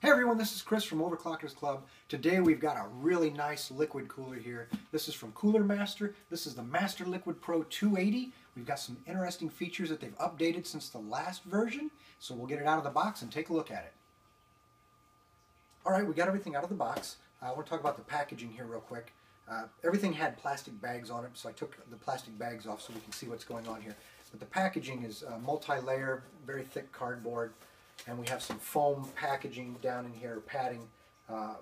Hey everyone, this is Chris from OverclockersClub. Today we've got a really nice liquid cooler here. This is from Cooler Master. This is the MasterLiquid Pro 280. We've got some interesting features that they've updated since the last version, so we'll get it out of the box and take a look at it. Alright, we got everything out of the box. I want to talk about the packaging here real quick. Everything had plastic bags on it, so I took the plastic bags off so we can see what's going on here. But the packaging is multi-layer, very thick cardboard. And we have some foam packaging down in here, padding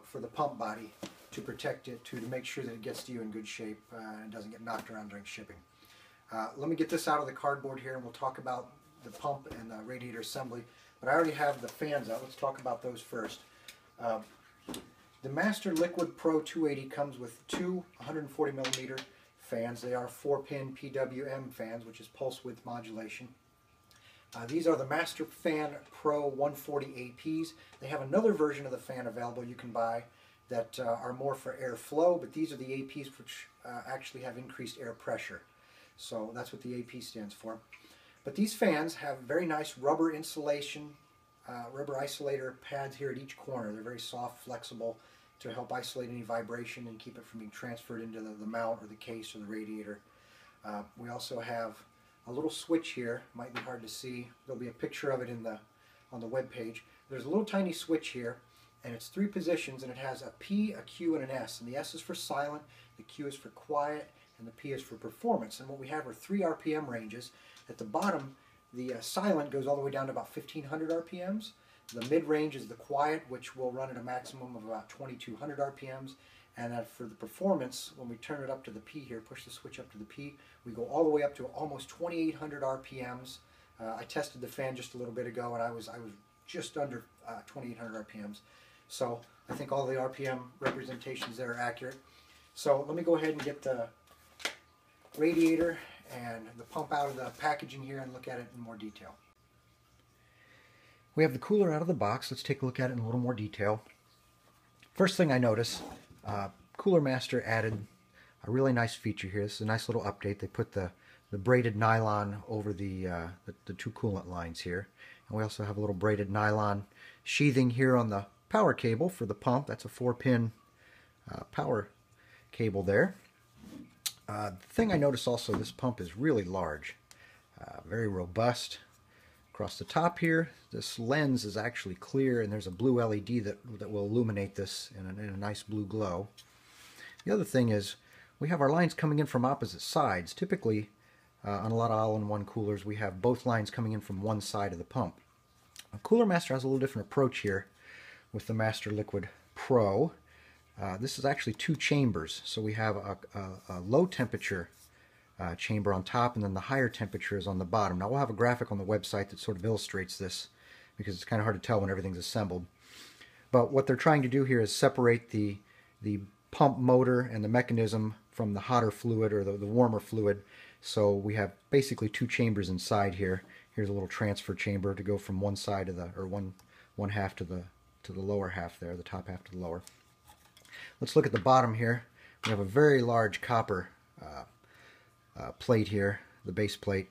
for the pump body to protect it, to make sure that it gets to you in good shape and doesn't get knocked around during shipping. Let me get this out of the cardboard here and we'll talk about the pump and the radiator assembly. But I already have the fans out. Let's talk about those first. The MasterLiquid Pro 280 comes with two 140 millimeter fans. They are 4-pin PWM fans, which is pulse width modulation. These are the Master Fan Pro 140 APs. They have another version of the fan available you can buy that are more for airflow, but these are the APs which actually have increased air pressure. So that's what the AP stands for. But these fans have very nice rubber insulation, rubber isolator pads here at each corner. They're very soft, flexible to help isolate any vibration and keep it from being transferred into the mount or the case or the radiator. We also have a little switch here. Might be hard to see. There'll be a picture of it on the web page. There's a little tiny switch here, and it's 3 positions, and it has a P, a Q, and an S. And the S is for silent, the Q is for quiet, and the P is for performance. And what we have are 3 RPM ranges. At the bottom, the silent goes all the way down to about 1500 RPMs. The mid-range is the quiet, which will run at a maximum of about 2200 RPMs. And then for the performance, when we turn it up to the P here, push the switch up to the P, we go all the way up to almost 2,800 RPMs. I tested the fan just a little bit ago, and I was just under 2,800 RPMs. So I think all the RPM representations there are accurate. So let me go ahead and get the radiator and the pump out of the packaging here and look at it in more detail. We have the cooler out of the box. Let's take a look at it in a little more detail. First thing I notice, Cooler Master added a really nice feature here. This is a nice little update. They put the braided nylon over the 2 coolant lines here. And we also have a little braided nylon sheathing here on the power cable for the pump. That's a 4-pin power cable there. The thing I noticed also, this pump is really large, very robust. Across the top here, this lens is actually clear, and there's a blue LED that will illuminate this in a nice blue glow. The other thing is we have our lines coming in from opposite sides. Typically, on a lot of all-in-one coolers, we have both lines coming in from one side of the pump. Cooler Master has a little different approach here with the MasterLiquid Pro. This is actually 2 chambers, so we have a low temperature chamber on top, and then the higher temperature is on the bottom. Now we'll have a graphic on the website that sort of illustrates this because it's kind of hard to tell when everything's assembled. But what they're trying to do here is separate the pump motor and the mechanism from the hotter fluid or the warmer fluid. So we have basically 2 chambers inside here. Here's a little transfer chamber to go from one side of the, or one half to the lower half there, the top half to the lower. Let's look at the bottom here. We have a very large copper plate here, the base plate.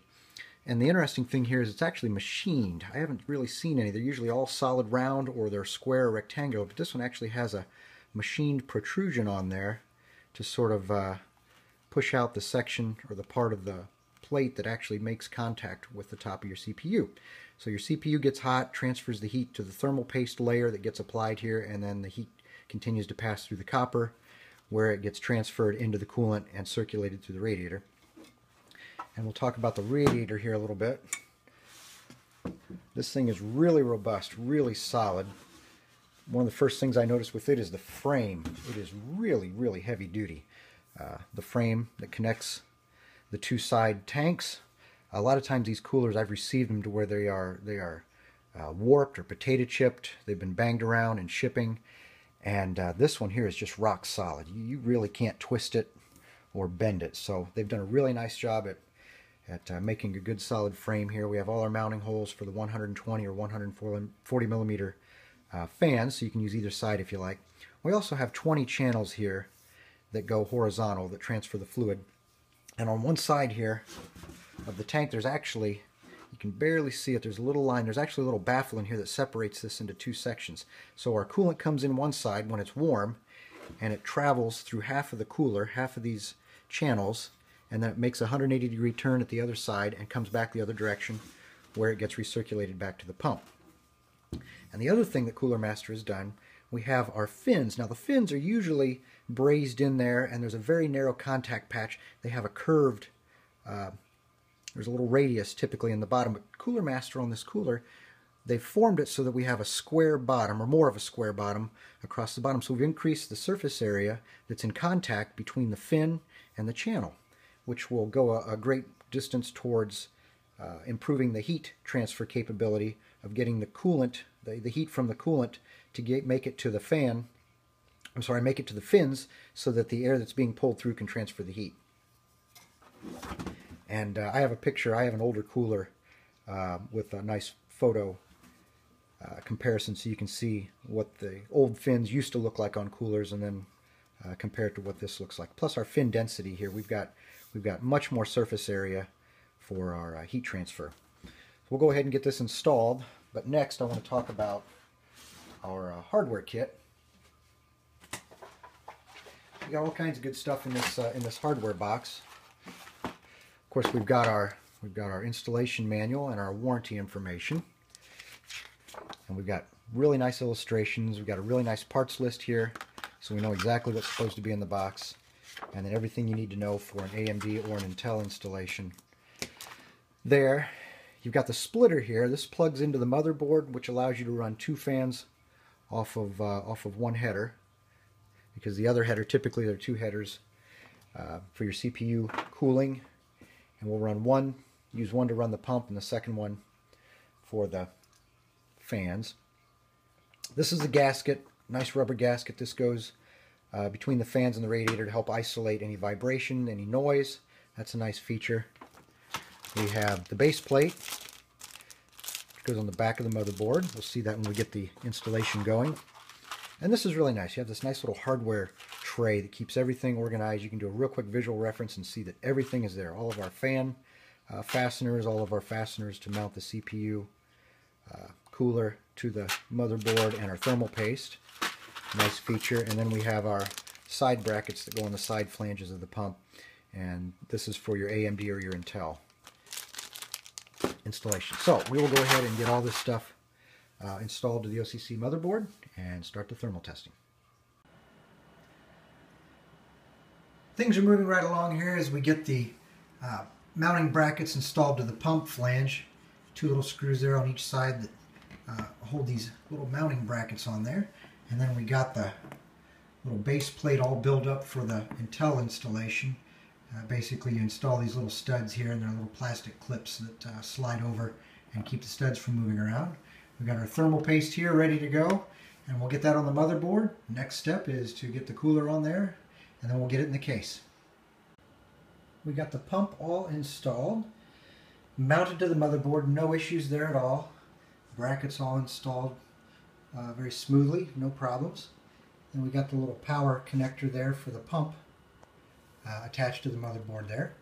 And the interesting thing here is it's actually machined. I haven't really seen any. They're usually all solid round or they're square or rectangular, but this one actually has a machined protrusion on there to sort of push out the section or the part of the plate that actually makes contact with the top of your CPU. So your CPU gets hot, transfers the heat to the thermal paste layer that gets applied here, and then the heat continues to pass through the copper where it gets transferred into the coolant and circulated through the radiator. And we'll talk about the radiator here a little bit. This thing is really robust, really solid. One of the first things I noticed with it is the frame. It is really, really heavy duty. The frame that connects the 2 side tanks. A lot of times these coolers, I've received them to where they are warped or potato chipped. They've been banged around in shipping. And this one here is just rock solid. You really can't twist it or bend it. So they've done a really nice job at making a good solid frame here. We have all our mounting holes for the 120 or 140 millimeter fans, so you can use either side if you like. We also have 20 channels here that go horizontal that transfer the fluid. And on one side here of the tank, there's actually, you You can barely see it. There's a little line. There's actually a little baffle in here that separates this into two sections. So our coolant comes in one side when it's warm, and it travels through half of the cooler, half of these channels, and then it makes a 180-degree turn at the other side and comes back the other direction where it gets recirculated back to the pump. And the other thing that Cooler Master has done, we have our fins. Now the fins are usually brazed in there, and there's a very narrow contact patch. They have a curved, there's a little radius typically in the bottom, but Cooler Master on this cooler, they've formed it so that we have a square bottom, or more of a square bottom, across the bottom. So we've increased the surface area that's in contact between the fin and the channel, which will go a great distance towards improving the heat transfer capability of getting the coolant, the heat from the coolant, to make it to the make it to the fins, so that the air that's being pulled through can transfer the heat. And I have a picture. I have an older cooler with a nice photo comparison, so you can see what the old fins used to look like on coolers, and then compared to what this looks like. Plus our fin density here, we've got much more surface area for our heat transfer. So we'll go ahead and get this installed, but next I want to talk about our hardware kit. We got all kinds of good stuff in this hardware box. Of course, we've got our installation manual and our warranty information, and we've got really nice illustrations. We've got a really nice parts list here, so we know exactly what's supposed to be in the box, and then everything you need to know for an AMD or an Intel installation. There, you've got the splitter here. This plugs into the motherboard, which allows you to run two fans off of one header, because the other header, typically there are two headers for your CPU cooling, and we'll use one to run the pump and the second one for the fans. This is the gasket, nice rubber gasket. This goes between the fans and the radiator to help isolate any vibration, any noise. That's a nice feature. We have the base plate, which goes on the back of the motherboard. We'll see that when we get the installation going. And this is really nice. You have this nice little hardware tray that keeps everything organized. You can do a real quick visual reference and see that everything is there. All of our fan fasteners, all of our fasteners to mount the CPU cooler to the motherboard, and our thermal paste. Nice feature. And then we have our side brackets that go on the side flanges of the pump. And this is for your AMD or your Intel installation. So we will go ahead and get all this stuff installed to the OCC motherboard and start the thermal testing. Things are moving right along here as we get the mounting brackets installed to the pump flange. Two little screws there on each side that hold these little mounting brackets on there. And then we got the little base plate all built up for the Intel installation. Basically you install these little studs here, and they're little plastic clips that slide over and keep the studs from moving around. We've got our thermal paste here ready to go, and we'll get that on the motherboard. Next step is to get the cooler on there, and then we'll get it in the case. We got the pump all installed, mounted to the motherboard, no issues there at all. Brackets all installed very smoothly, no problems. And we got the little power connector there for the pump attached to the motherboard there.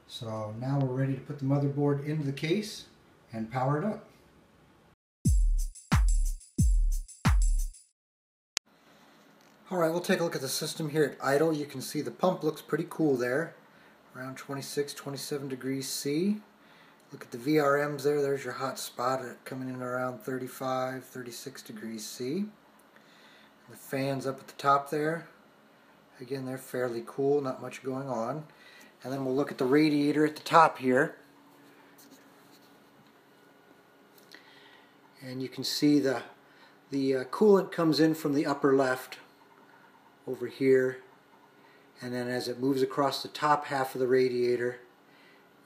So now we're ready to put the motherboard into the case and power it up. Alright, we'll take a look at the system here at idle. You can see the pump looks pretty cool there, around 26, 27 degrees C. Look at the VRMs there. There's your hot spot coming in around 35, 36 degrees C. The fans up at the top there, again, they're fairly cool, not much going on. And then we'll look at the radiator at the top here. And you can see the coolant comes in from the upper left over here, and then as it moves across the top half of the radiator,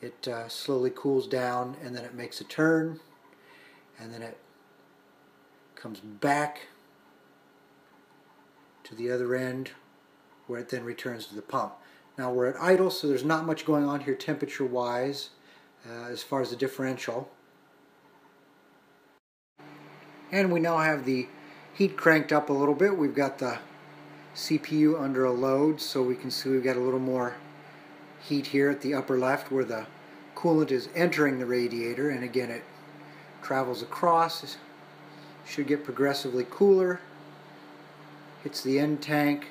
it slowly cools down, and then it makes a turn, and then it comes back to the other end, where it then returns to the pump. Now we're at idle, so there's not much going on here temperature wise as far as the differential. And we now have the heat cranked up a little bit. We've got the CPU under a load, so we can see we've got a little more heat here at the upper left where the coolant is entering the radiator, and again it travels across, should get progressively cooler, hits the end tank,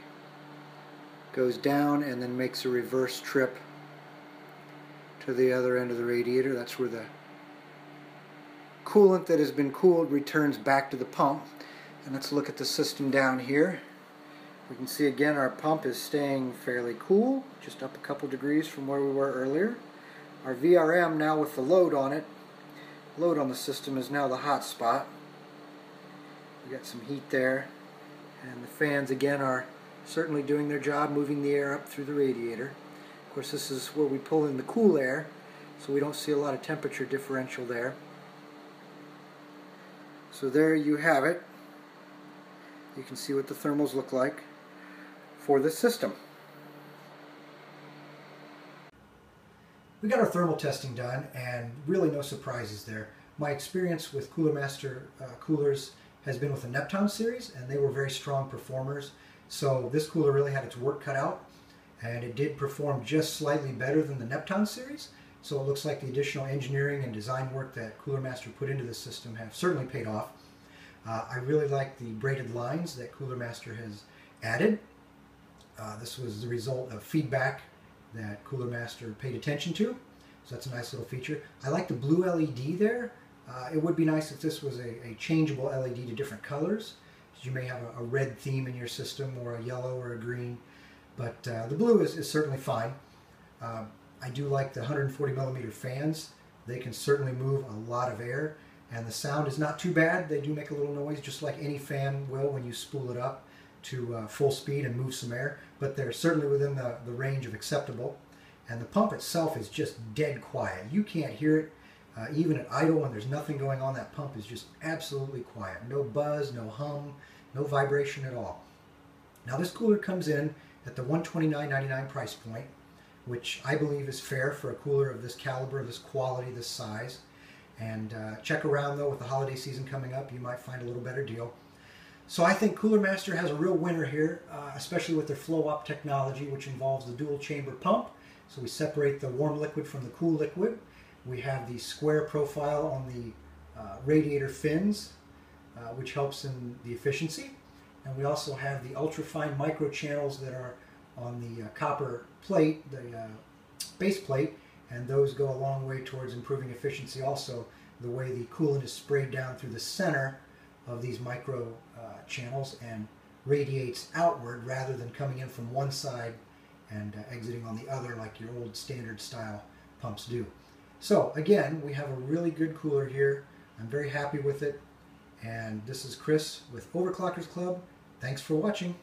goes down, and then makes a reverse trip to the other end of the radiator. That's where the coolant that has been cooled returns back to the pump. And let's look at the system down here. We can see again our pump is staying fairly cool, just up a couple degrees from where we were earlier. Our VRM now with the load on it, load on the system, is now the hot spot. We got some heat there, and the fans again are certainly doing their job, moving the air up through the radiator. Of course, this is where we pull in the cool air, so we don't see a lot of temperature differential there. So there you have it. You can see what the thermals look like for this system. We got our thermal testing done, and really no surprises there. My experience with Cooler Master coolers has been with the Neptune series, and they were very strong performers. So this cooler really had its work cut out, and it did perform just slightly better than the Neptune series. So it looks like the additional engineering and design work that Cooler Master put into this system have certainly paid off. I really like the braided lines that Cooler Master has added. This was the result of feedback that Cooler Master paid attention to, so that's a nice little feature. I like the blue LED there. It would be nice if this was a changeable LED to different colors. You may have a red theme in your system, or a yellow or a green, but the blue is certainly fine. I do like the 140 millimeter fans. They can certainly move a lot of air, and the sound is not too bad. They do make a little noise, just like any fan will when you spool it up to full speed and move some air, but they're certainly within the range of acceptable. And the pump itself is just dead quiet. You can't hear it. Even at idle, when there's nothing going on, that pump is just absolutely quiet. No buzz, no hum, no vibration at all. Now this cooler comes in at the $129.99 price point, which I believe is fair for a cooler of this caliber, this quality, this size. And check around though, with the holiday season coming up, you might find a little better deal. So I think Cooler Master has a real winner here, especially with their flow-up technology, which involves the dual chamber pump. So we separate the warm liquid from the cool liquid. We have the square profile on the radiator fins, which helps in the efficiency. And we also have the ultra-fine micro channels that are on the copper plate, the base plate, and those go a long way towards improving efficiency also, the way the coolant is sprayed down through the center of these micro channels and radiates outward rather than coming in from one side and exiting on the other like your old standard style pumps do. So again, we have a really good cooler here. I'm very happy with it, and this is Chris with Overclockers Club. Thanks for watching.